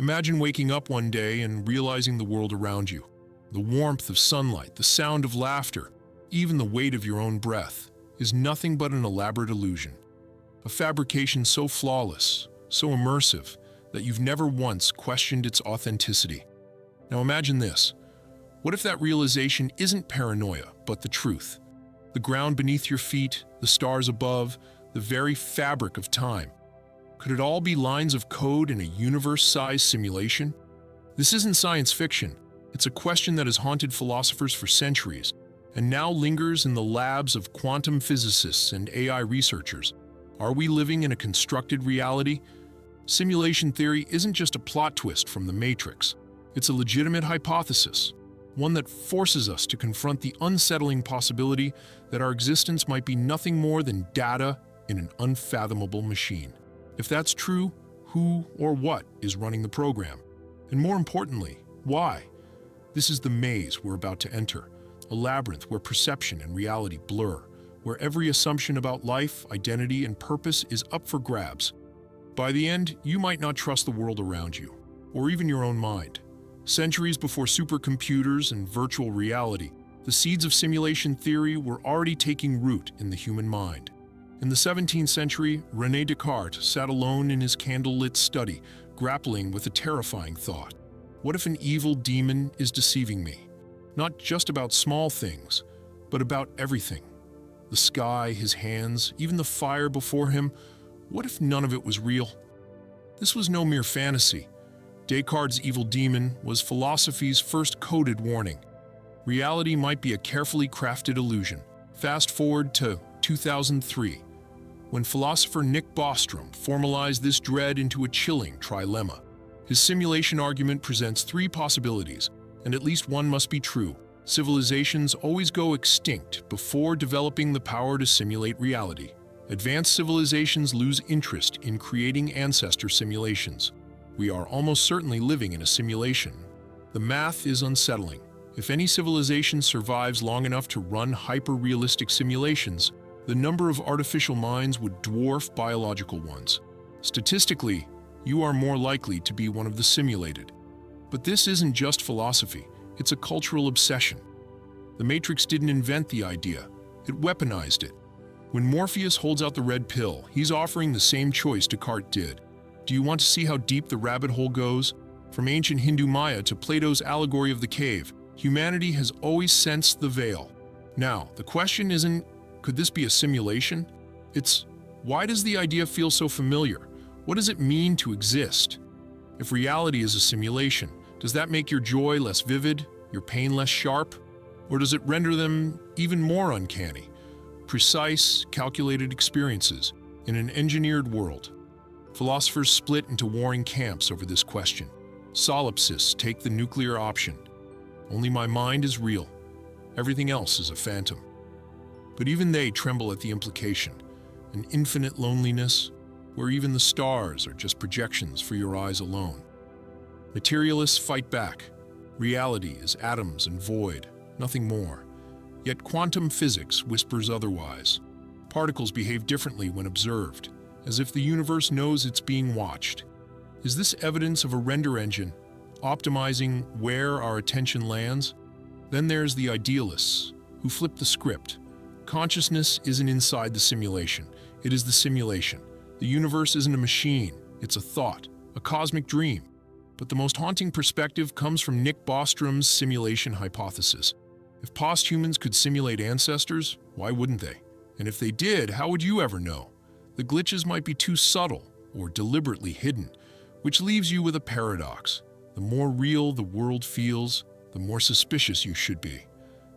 Imagine waking up one day and realizing the world around you. The warmth of sunlight, the sound of laughter, even the weight of your own breath is nothing but an elaborate illusion. A fabrication so flawless, so immersive, that you've never once questioned its authenticity. Now imagine this. What if that realization isn't paranoia, but the truth? The ground beneath your feet, the stars above, the very fabric of time. Could it all be lines of code in a universe-sized simulation? This isn't science fiction. It's a question that has haunted philosophers for centuries, and now lingers in the labs of quantum physicists and AI researchers. Are we living in a constructed reality? Simulation theory isn't just a plot twist from The Matrix. It's a legitimate hypothesis, one that forces us to confront the unsettling possibility that our existence might be nothing more than data in an unfathomable machine. If that's true, who or what is running the program? And more importantly, why? This is the maze we're about to enter, a labyrinth where perception and reality blur, where every assumption about life, identity, and purpose is up for grabs. By the end, you might not trust the world around you, or even your own mind. Centuries before supercomputers and virtual reality, the seeds of simulation theory were already taking root in the human mind. In the 17th century, René Descartes sat alone in his candlelit study, grappling with a terrifying thought. What if an evil demon is deceiving me? Not just about small things, but about everything. The sky, his hands, even the fire before him. What if none of it was real? This was no mere fantasy. Descartes' evil demon was philosophy's first coded warning. Reality might be a carefully crafted illusion. Fast forward to 2003, when philosopher Nick Bostrom formalized this dread into a chilling trilemma. His simulation argument presents three possibilities, and at least one must be true. Civilizations always go extinct before developing the power to simulate reality. Advanced civilizations lose interest in creating ancestor simulations. We are almost certainly living in a simulation. The math is unsettling. If any civilization survives long enough to run hyper-realistic simulations, the number of artificial minds would dwarf biological ones. Statistically, you are more likely to be one of the simulated. But this isn't just philosophy, it's a cultural obsession. The Matrix didn't invent the idea, it weaponized it. When Morpheus holds out the red pill, he's offering the same choice Descartes did. Do you want to see how deep the rabbit hole goes? From ancient Hindu Maya to Plato's allegory of the cave, humanity has always sensed the veil. Now, the question isn't, could this be a simulation? It's, why does the idea feel so familiar? What does it mean to exist? If reality is a simulation, does that make your joy less vivid, your pain less sharp? Or does it render them even more uncanny? Precise, calculated experiences in an engineered world. Philosophers split into warring camps over this question. Solipsists take the nuclear option. Only my mind is real. Everything else is a phantom. But even they tremble at the implication. An infinite loneliness, where even the stars are just projections for your eyes alone. Materialists fight back. Reality is atoms and void, nothing more. Yet quantum physics whispers otherwise. Particles behave differently when observed, as if the universe knows it's being watched. Is this evidence of a render engine, optimizing where our attention lands? Then there's the idealists, who flip the script. Consciousness isn't inside the simulation, it is the simulation. The universe isn't a machine, it's a thought, a cosmic dream. But the most haunting perspective comes from Nick Bostrom's simulation hypothesis. If posthumans could simulate ancestors, why wouldn't they? And if they did, how would you ever know? The glitches might be too subtle or deliberately hidden, which leaves you with a paradox. The more real the world feels, the more suspicious you should be.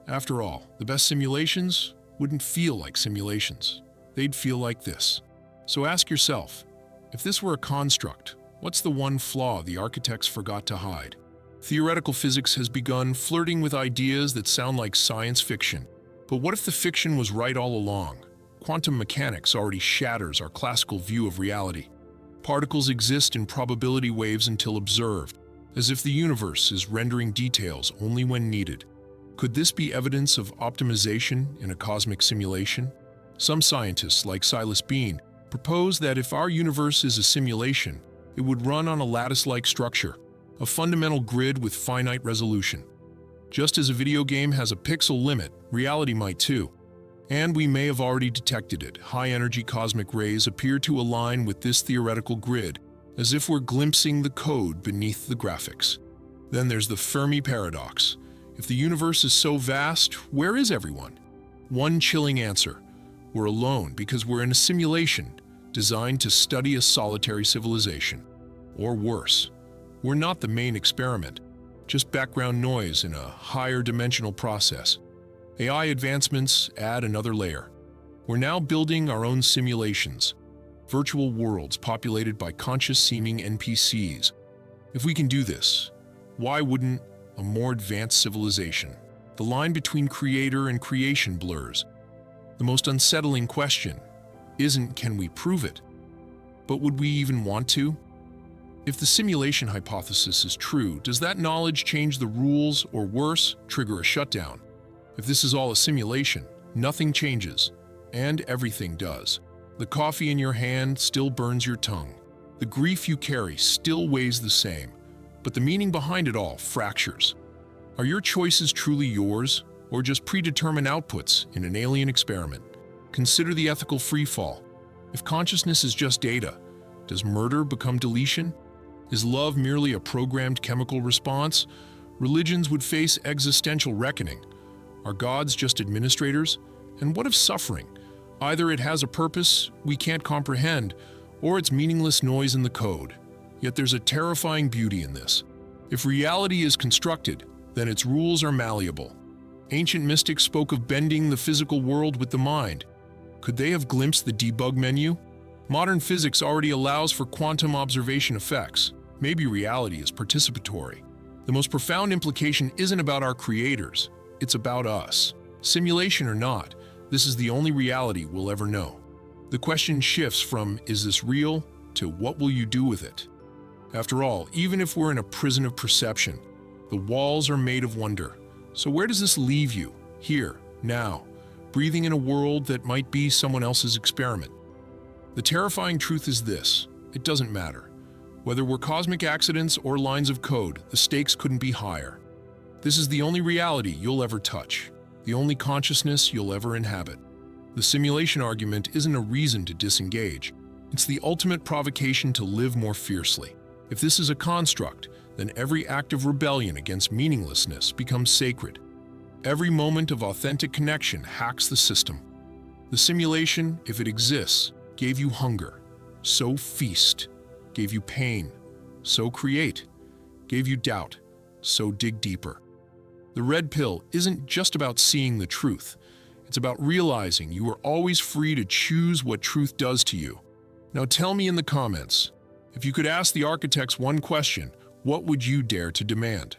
After all, the best simulations wouldn't feel like simulations. They'd feel like this. So ask yourself, if this were a construct, what's the one flaw the architects forgot to hide? Theoretical physics has begun flirting with ideas that sound like science fiction. But what if the fiction was right all along? Quantum mechanics already shatters our classical view of reality. Particles exist in probability waves until observed, as if the universe is rendering details only when needed. Could this be evidence of optimization in a cosmic simulation? Some scientists, like Silas Bean, propose that if our universe is a simulation, It would run on a lattice-like structure, a fundamental grid with finite resolution. Just as a video game has a pixel limit, reality might too. And we may have already detected it. High-energy cosmic rays appear to align with this theoretical grid, as if we're glimpsing the code beneath the graphics. Then there's the Fermi paradox. If the universe is so vast, where is everyone? One chilling answer: we're alone because we're in a simulation designed to study a solitary civilization. Or worse, we're not the main experiment, just background noise in a higher dimensional process. AI advancements add another layer. We're now building our own simulations, virtual worlds populated by conscious-seeming NPCs. If we can do this, why wouldn't a more advanced civilization? The line between creator and creation blurs. The most unsettling question isn't can we prove it, but would we even want to? If the simulation hypothesis is true, does that knowledge change the rules or worse, trigger a shutdown? If this is all a simulation, nothing changes, and everything does. The coffee in your hand still burns your tongue. The grief you carry still weighs the same, but the meaning behind it all fractures. Are your choices truly yours, or just predetermined outputs in an alien experiment? Consider the ethical freefall. If consciousness is just data, does murder become deletion? Is love merely a programmed chemical response? Religions would face existential reckoning. Are gods just administrators? And what if suffering? Either it has a purpose we can't comprehend, or it's meaningless noise in the code. Yet there's a terrifying beauty in this. If reality is constructed, then its rules are malleable. Ancient mystics spoke of bending the physical world with the mind. Could they have glimpsed the debug menu? Modern physics already allows for quantum observation effects. Maybe reality is participatory. The most profound implication isn't about our creators, it's about us. Simulation or not, this is the only reality we'll ever know. The question shifts from, is this real, to what will you do with it? After all, even if we're in a prison of perception, the walls are made of wonder. So where does this leave you? Here, now, breathing in a world that might be someone else's experiment. The terrifying truth is this: it doesn't matter. Whether we're cosmic accidents or lines of code, the stakes couldn't be higher. This is the only reality you'll ever touch, the only consciousness you'll ever inhabit. The simulation argument isn't a reason to disengage. It's the ultimate provocation to live more fiercely. If this is a construct, then every act of rebellion against meaninglessness becomes sacred. Every moment of authentic connection hacks the system. The simulation, if it exists, gave you hunger, so feast. Gave you pain, so create. Gave you doubt, so dig deeper. The red pill isn't just about seeing the truth. It's about realizing you are always free to choose what truth does to you. Now tell me in the comments, if you could ask the architects one question, what would you dare to demand?